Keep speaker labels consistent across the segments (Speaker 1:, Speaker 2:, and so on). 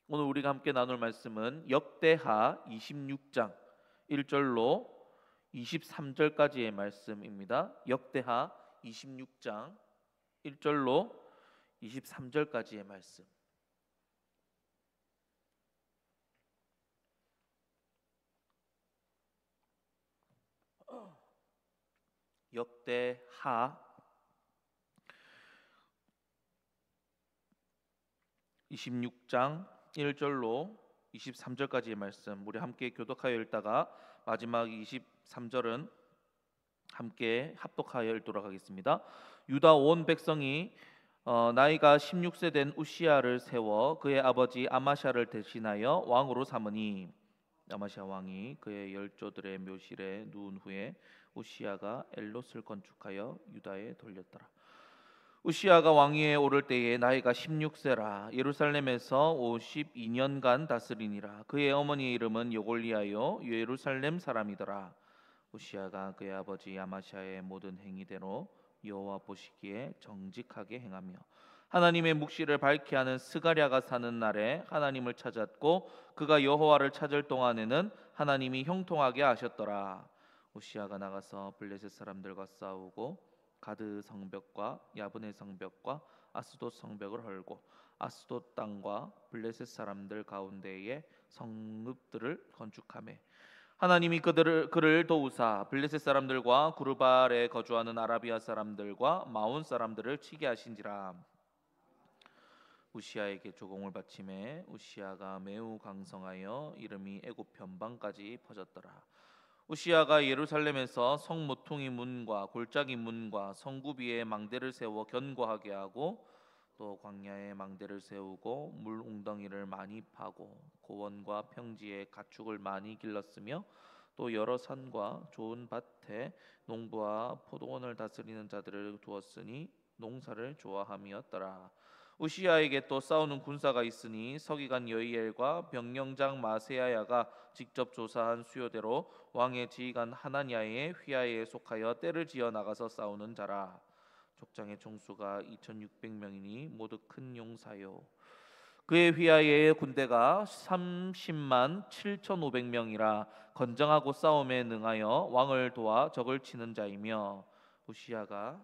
Speaker 1: 오늘 우리가 함께 나눌 말씀은 역대하 26장 1절로 23절까지의 말씀입니다. 역대하 26장 1절로 23절까지의 말씀. 역대하 26장 1절로 23절까지의 말씀, 우리 함께 교독하여 읽다가 마지막 23절은 함께 합독하여 읽도록 하겠습니다. 유다 온 백성이 나이가 16세 된 우시야를 세워 그의 아버지 아마샤를 대신하여 왕으로 삼으니, 아마샤 왕이 그의 열조들의 묘실에 누운 후에 우시야가 엘롯을 건축하여 유다에 돌렸더라. 우시야가 왕위에 오를 때에 나이가 16세라. 예루살렘에서 52년간 다스리니라. 그의 어머니의 이름은 여골리아요 예루살렘 사람이더라. 우시야가 그의 아버지 아마샤의 모든 행위대로 여호와 보시기에 정직하게 행하며 하나님의 묵시를 밝히 하는 스가랴가 사는 날에 하나님을 찾았고, 그가 여호와를 찾을 동안에는 하나님이 형통하게 하셨더라. 우시야가 나가서 블레셋 사람들과 싸우고 가드 성벽과 야브네 성벽과 아스돗 성벽을 헐고 아스돗 땅과 블레셋 사람들 가운데에 성읍들을 건축하매 하나님이 그를 도우사 블레셋 사람들과 구르발에 거주하는 아라비아 사람들과 마온 사람들을 치게 하신지라. 우시야에게 조공을 바치매 우시야가 매우 강성하여 이름이 애굽 변방까지 퍼졌더라. 우시야가 예루살렘에서 성 모퉁이 문과 골짜기 문과 성구비에 망대를 세워 견고하게 하고, 또 광야에 망대를 세우고 물 웅덩이를 많이 파고 고원과 평지에 가축을 많이 길렀으며, 또 여러 산과 좋은 밭에 농부와 포도원을 다스리는 자들을 두었으니 농사를 좋아함이었더라. 우시야에게 또 싸우는 군사가 있으니 서기관 여이엘과 병령장 마세야야가 직접 조사한 수요대로 왕의 지휘관 하나냐의 휘하에 속하여 떼를 지어 나가서 싸우는 자라. 족장의 총수가 2600명이니 모두 큰 용사요. 그의 휘하의 군대가 30만 7500명이라 건장하고 싸움에 능하여 왕을 도와 적을 치는 자이며, 우시야가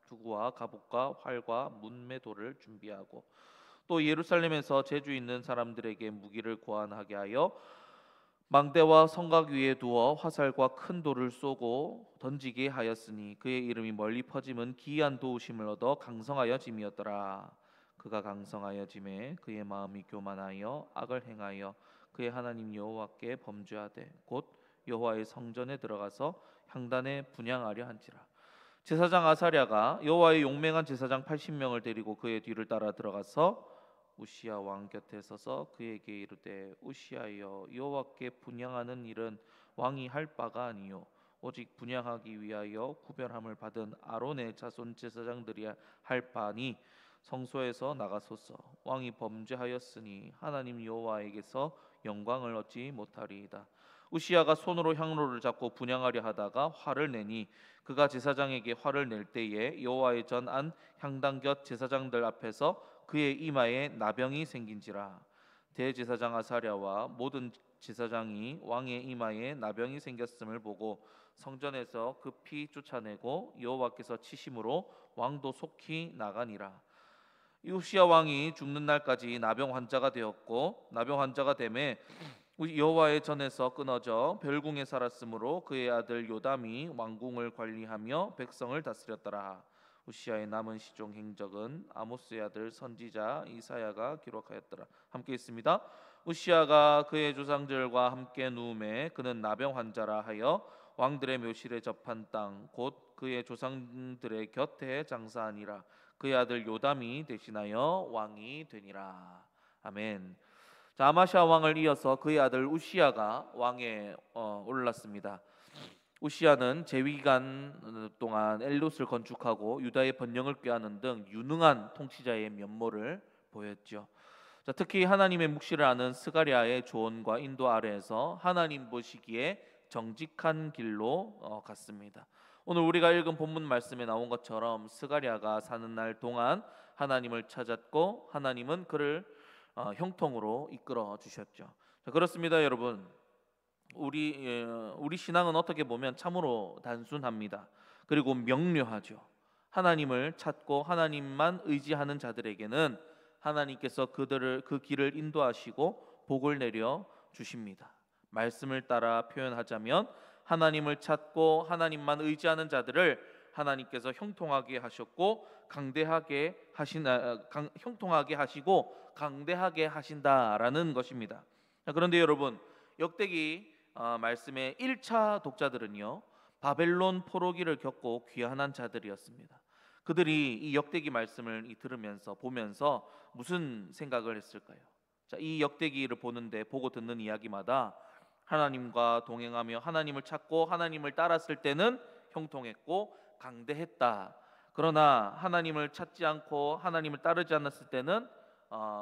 Speaker 1: 두구와 갑옷과 활과 문매도를 준비하고 또 예루살렘에서 재주 있는 사람들에게 무기를 고안하게 하여 망대와 성곽 위에 두어 화살과 큰 돌을 쏘고 던지게 하였으니, 그의 이름이 멀리 퍼짐은 기이한 도우심을 얻어 강성하여짐이었더라. 그가 강성하여짐에 그의 마음이 교만하여 악을 행하여 그의 하나님 여호와께 범죄하되 곧 여호와의 성전에 들어가서 향단에 분향하려 한지라. 제사장 아사랴가 여호와의 용맹한 제사장 80명을 데리고 그의 뒤를 따라 들어가서 우시야 왕 곁에 서서 그에게 이르되, 우시야여, 여호와께 분향하는 일은 왕이 할 바가 아니요 오직 분향하기 위하여 구별함을 받은 아론의 자손 제사장들이 할 바니 성소에서 나가소서. 왕이 범죄하였으니 하나님 여호와에게서 영광을 얻지 못하리이다. 우시야가 손으로 향로를 잡고 분향하려 하다가 화를 내니, 그가 제사장에게 화를 낼 때에 여호와의 전 안 향단 곁 제사장들 앞에서 그의 이마에 나병이 생긴지라. 대제사장 아사랴와 모든 제사장이 왕의 이마에 나병이 생겼음을 보고 성전에서 급히 쫓아내고 여호와께서 치심으로 왕도 속히 나가니라. 우시야 왕이 죽는 날까지 나병 환자가 되었고, 나병 환자가 되매 여호와의 전에서 끊어져 별궁에 살았으므로 그의 아들 요담이 왕궁을 관리하며 백성을 다스렸더라. 우시야의 남은 시종 행적은 아모스의 아들 선지자 이사야가 기록하였더라. 함께 있습니다. 우시야가 그의 조상들과 함께 누움에 그는 나병 환자라 하여 왕들의 묘실에 접한 땅 곧 그의 조상들의 곁에 장사하니라. 그의 아들 요담이 대신하여 왕이 되니라. 아멘. 자, 아마샤 왕을 이어서 그의 아들 우시야가 왕에 올랐습니다. 우시야는 재위기간 동안 엘롯을 건축하고 유다의 번영을 꾀하는 등 유능한 통치자의 면모를 보였죠. 자, 특히 하나님의 묵시를 아는 스가랴의 조언과 인도 아래에서 하나님 보시기에 정직한 길로 갔습니다. 오늘 우리가 읽은 본문 말씀에 나온 것처럼 스가랴가 사는 날 동안 하나님을 찾았고 하나님은 그를 형통으로 이끌어 주셨죠. 자, 그렇습니다, 여러분. 우리 신앙은 어떻게 보면 참으로 단순합니다. 그리고 명료하죠. 하나님을 찾고 하나님만 의지하는 자들에게는 하나님께서 그들을 그 길을 인도하시고 복을 내려 주십니다. 말씀을 따라 표현하자면 하나님을 찾고 하나님만 의지하는 자들을 하나님께서 형통하게 하셨고 형통하게 하시고 강대하게 하신다라는 것입니다. 자, 그런데 여러분, 역대기 말씀의 1차 독자들은요, 바벨론 포로기를 겪고 귀환한 자들이었습니다. 그들이 이 역대기 말씀을 들으면서 보면서 무슨 생각을 했을까요? 자, 이 역대기를 보고 듣는 이야기마다 하나님과 동행하며 하나님을 찾고 하나님을 따랐을 때는 형통했고 강대했다. 그러나 하나님을 찾지 않고 하나님을 따르지 않았을 때는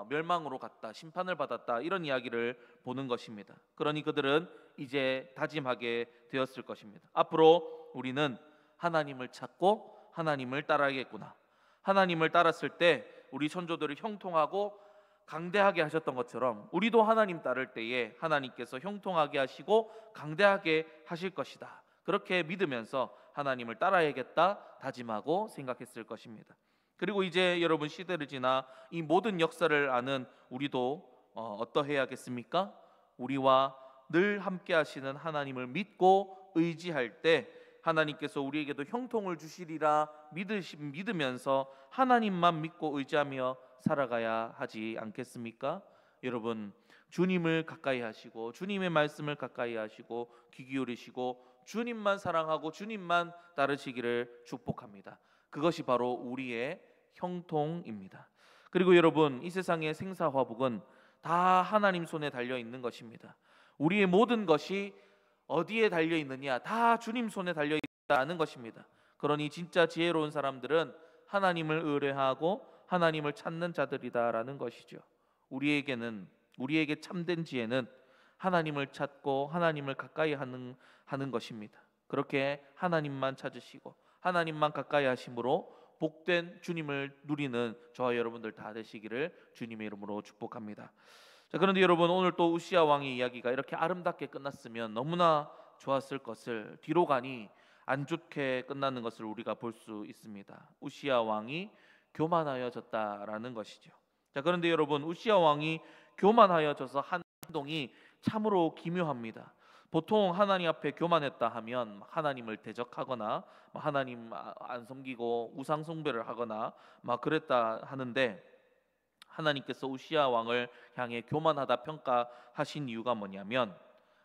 Speaker 1: 멸망으로 갔다, 심판을 받았다, 이런 이야기를 보는 것입니다. 그러니 그들은 이제 다짐하게 되었을 것입니다. 앞으로 우리는 하나님을 찾고 하나님을 따라야겠구나. 하나님을 따랐을 때 우리 선조들을 형통하고 강대하게 하셨던 것처럼 우리도 하나님 따를 때에 하나님께서 형통하게 하시고 강대하게 하실 것이다. 그렇게 믿으면서 하나님을 따라야겠다 다짐하고 생각했을 것입니다. 그리고 이제 여러분, 시대를 지나 이 모든 역사를 아는 우리도 어떠해야겠습니까? 우리와 늘 함께 하시는 하나님을 믿고 의지할 때 하나님께서 우리에게도 형통을 주시리라 믿으면서 하나님만 믿고 의지하며 살아가야 하지 않겠습니까? 여러분, 주님을 가까이 하시고 주님의 말씀을 가까이 하시고 귀 기울이시고 주님만 사랑하고 주님만 따르시기를 축복합니다. 그것이 바로 우리의 형통입니다. 그리고 여러분, 이 세상의 생사화복은 다 하나님 손에 달려 있는 것입니다. 우리의 모든 것이 어디에 달려 있느냐? 다 주님 손에 달려 있다는 것입니다. 그러니 진짜 지혜로운 사람들은 하나님을 의뢰하고 하나님을 찾는 자들이다라는 것이죠. 우리에게 참된 지혜는 하나님을 찾고 하나님을 가까이 하는 것입니다. 그렇게 하나님만 찾으시고 하나님만 가까이 하심으로 복된 주님을 누리는 저와 여러분들 다 되시기를 주님의 이름으로 축복합니다. 자, 그런데 여러분, 오늘 또 우시야 왕의 이야기가 이렇게 아름답게 끝났으면 너무나 좋았을 것을 뒤로 가니 안 좋게 끝나는 것을 우리가 볼 수 있습니다. 우시야 왕이 교만하여졌다라는 것이죠. 자, 그런데 여러분, 우시야 왕이 교만하여져서 한 행동이 참으로 기묘합니다. 보통 하나님 앞에 교만했다 하면 하나님을 대적하거나 하나님 안 섬기고 우상 숭배를 하거나 막 그랬다 하는데, 하나님께서 우시야 왕을 향해 교만하다 평가하신 이유가 뭐냐면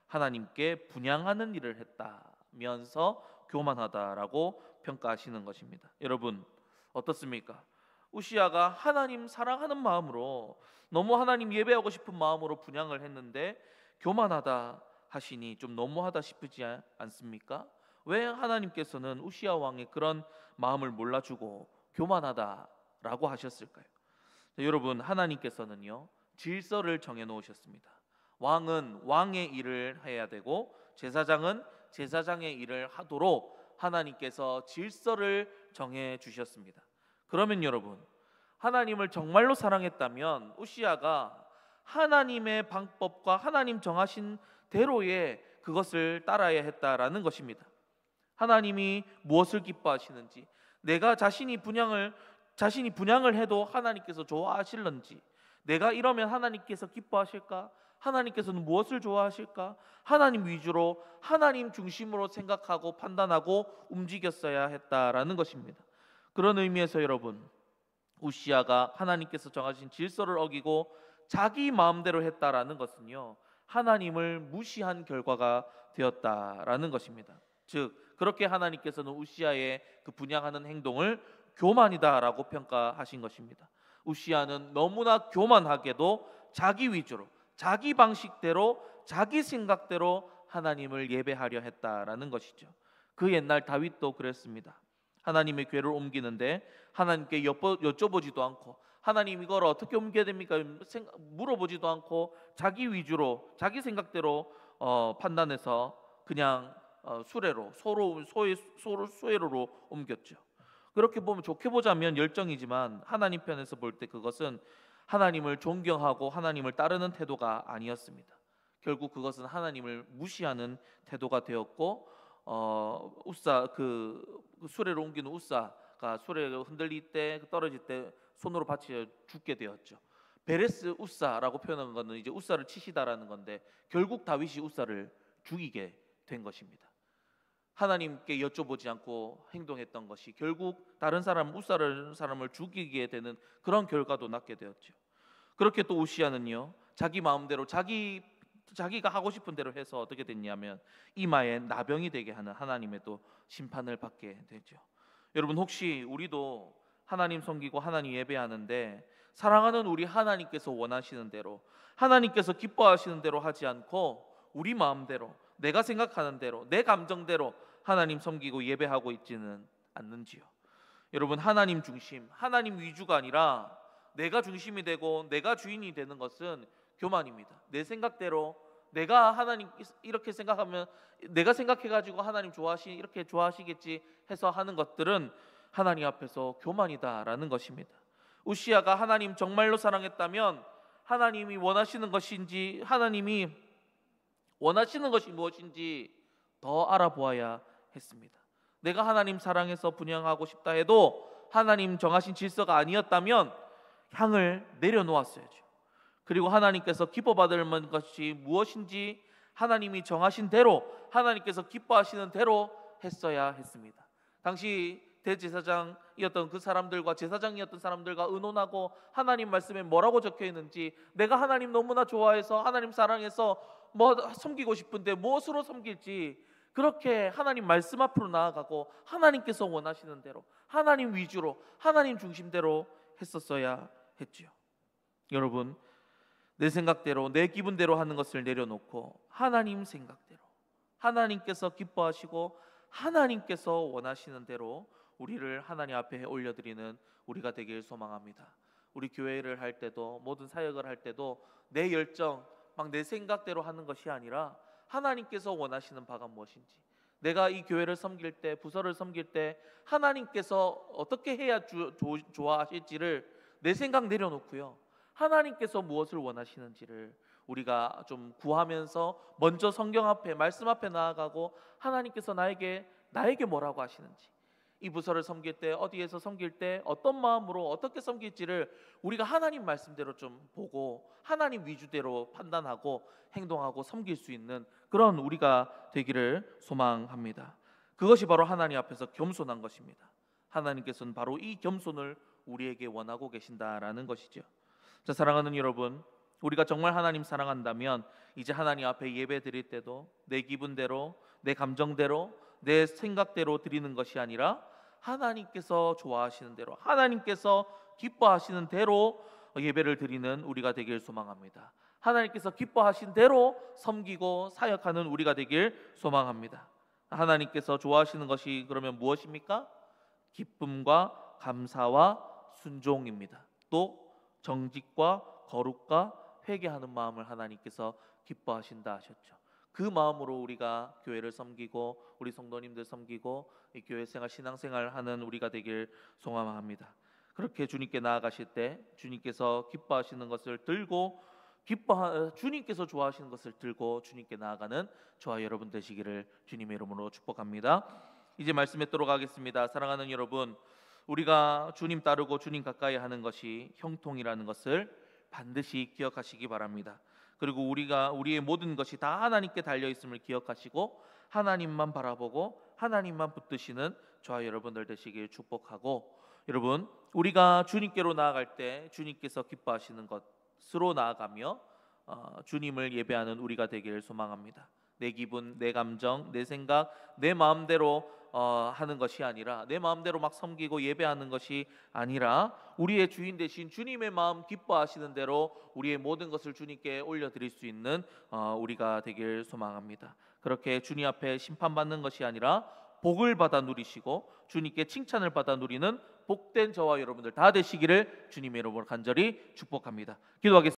Speaker 1: 하나님께 분향하는 일을 했다면서 교만하다라고 평가하시는 것입니다. 여러분, 어떻습니까? 우시야가 하나님 사랑하는 마음으로, 너무 하나님 예배하고 싶은 마음으로 분향을 했는데 교만하다 하시니 좀 너무하다 싶지 않습니까? 왜 하나님께서는 우시야 왕의 그런 마음을 몰라주고 교만하다라고 하셨을까요? 여러분, 하나님께서는요, 질서를 정해 놓으셨습니다. 왕은 왕의 일을 해야 되고 제사장은 제사장의 일을 하도록 하나님께서 질서를 정해 주셨습니다. 그러면 여러분, 하나님을 정말로 사랑했다면 우시야가 하나님의 방법과 하나님 정하신 대로의 그것을 따라야 했다라는 것입니다. 하나님이 무엇을 기뻐하시는지, 내가 자신이 분향을 해도 하나님께서 좋아하실런지, 내가 이러면 하나님께서 기뻐하실까? 하나님께서는 무엇을 좋아하실까? 하나님 위주로, 하나님 중심으로 생각하고 판단하고 움직였어야 했다라는 것입니다. 그런 의미에서 여러분, 우시야가 하나님께서 정하신 질서를 어기고 자기 마음대로 했다라는 것은요, 하나님을 무시한 결과가 되었다라는 것입니다. 즉, 그렇게 하나님께서는 우시야의 그 분향하는 행동을 교만이다라고 평가하신 것입니다. 우시야는 너무나 교만하게도 자기 위주로, 자기 방식대로, 자기 생각대로 하나님을 예배하려 했다라는 것이죠. 그 옛날 다윗도 그랬습니다. 하나님의 궤를 옮기는데 하나님께 여쭤보지도 않고, 하나님 이걸 어떻게 옮겨야 됩니까? 물어보지도 않고 자기 위주로, 자기 생각대로 판단해서 그냥 수레로, 소로 수레로로 옮겼죠. 그렇게 보면 좋게 보자면 열정이지만 하나님 편에서 볼 때 그것은 하나님을 존경하고 하나님을 따르는 태도가 아니었습니다. 결국 그것은 하나님을 무시하는 태도가 되었고 우사 그 수레를 옮기는 우사가 수레가 흔들릴 때 떨어질 때 손으로 받쳐 죽게 되었죠. 베레스 우사라고 표현한 것은 이제 우사를 치시다라는 건데 결국 다윗이 우사를 죽이게 된 것입니다. 하나님께 여쭤보지 않고 행동했던 것이 결국 다른 사람 사람을 죽이게 되는 그런 결과도 낳게 되었죠. 그렇게 또 우시아는요 자기 마음대로 자기가 하고 싶은 대로 해서 어떻게 됐냐면 이마에 나병이 되게 하는 하나님의 또 심판을 받게 되죠. 여러분 혹시 우리도 하나님 섬기고 하나님 예배하는데 사랑하는 우리 하나님께서 원하시는 대로 하나님께서 기뻐하시는 대로 하지 않고 우리 마음대로 내가 생각하는 대로 내 감정대로 하나님 섬기고 예배하고 있지는 않는지요? 여러분 하나님 중심, 하나님 위주가 아니라 내가 중심이 되고 내가 주인이 되는 것은 교만입니다. 내 생각대로 내가 하나님 이렇게 생각하면 내가 생각해가지고 하나님 이렇게 좋아하시겠지 해서 하는 것들은 하나님 앞에서 교만이다라는 것입니다. 우시아가 하나님 정말로 사랑했다면 하나님이 원하시는 것인지 하나님이 원하시는 것이 무엇인지 더 알아보아야 했습니다. 내가 하나님 사랑해서 분향하고 싶다 해도 하나님 정하신 질서가 아니었다면 향을 내려놓았어야죠. 그리고 하나님께서 기뻐받을 만한 것이 무엇인지 하나님이 정하신 대로 하나님께서 기뻐하시는 대로 했어야 했습니다. 당시 대제사장이었던 그 사람들과 제사장이었던 사람들과 의논하고 하나님 말씀에 뭐라고 적혀 있는지 내가 하나님 너무나 좋아해서 하나님 사랑해서 뭐 섬기고 싶은데 무엇으로 섬길지 그렇게 하나님 말씀 앞으로 나아가고 하나님께서 원하시는 대로 하나님 위주로 하나님 중심대로 했었어야 했지요. 여러분 내 생각대로 내 기분대로 하는 것을 내려놓고 하나님 생각대로 하나님께서 기뻐하시고 하나님께서 원하시는 대로 우리를 하나님 앞에 올려드리는 우리가 되길 소망합니다. 우리 교회를 할 때도 모든 사역을 할 때도 내 열정 막 내 생각대로 하는 것이 아니라 하나님께서 원하시는 바가 무엇인지 내가 이 교회를 섬길 때 부서를 섬길 때 하나님께서 어떻게 해야 좋아하실지를 내 생각 내려놓고요 하나님께서 무엇을 원하시는지를 우리가 좀 구하면서 먼저 성경 앞에 말씀 앞에 나아가고 하나님께서 나에게 뭐라고 하시는지 이 부서를 섬길 때 어디에서 섬길 때 어떤 마음으로 어떻게 섬길지를 우리가 하나님 말씀대로 좀 보고 하나님 위주대로 판단하고 행동하고 섬길 수 있는 그런 우리가 되기를 소망합니다. 그것이 바로 하나님 앞에서 겸손한 것입니다. 하나님께서는 바로 이 겸손을 우리에게 원하고 계신다라는 것이죠. 자, 사랑하는 여러분, 우리가 정말 하나님 사랑한다면 이제 하나님 앞에 예배 드릴 때도 내 기분대로 내 감정대로 내 생각대로 드리는 것이 아니라 하나님께서 좋아하시는 대로 하나님께서 기뻐하시는 대로 예배를 드리는 우리가 되길 소망합니다. 하나님께서 기뻐하신 대로 섬기고 사역하는 우리가 되길 소망합니다. 하나님께서 좋아하시는 것이 그러면 무엇입니까? 기쁨과 감사와 순종입니다. 또 정직과 거룩과 회개하는 마음을 하나님께서 기뻐하신다 하셨죠. 그 마음으로 우리가 교회를 섬기고 우리 성도님들 섬기고 이 교회 생활 신앙생활 하는 우리가 되길 소망합니다. 그렇게 주님께 나아가실 때 주님께서 기뻐하시는 것을 들고 주님께서 좋아하시는 것을 들고 주님께 나아가는 저와 여러분 되시기를 주님의 이름으로 축복합니다. 이제 말씀에 들어가겠습니다. 사랑하는 여러분, 우리가 주님 따르고 주님 가까이 하는 것이 형통이라는 것을 반드시 기억하시기 바랍니다. 그리고 우리의 모든 것이 다 하나님께 달려 있음을 기억하시고 하나님만 바라보고 하나님만 붙드시는 저와 여러분들 되시길 축복하고, 여러분 우리가 주님께로 나아갈 때 주님께서 기뻐하시는 것으로 나아가며 주님을 예배하는 우리가 되기를 소망합니다. 내 기분, 내 감정, 내 생각, 내 마음대로 하는 것이 아니라 내 마음대로 막 섬기고 예배하는 것이 아니라 우리의 주인 되신 주님의 마음 기뻐하시는 대로 우리의 모든 것을 주님께 올려드릴 수 있는 우리가 되길 소망합니다. 그렇게 주님 앞에 심판받는 것이 아니라 복을 받아 누리시고 주님께 칭찬을 받아 누리는 복된 저와 여러분들 다 되시기를 주님의 이름으로 간절히 축복합니다. 기도하겠습니다.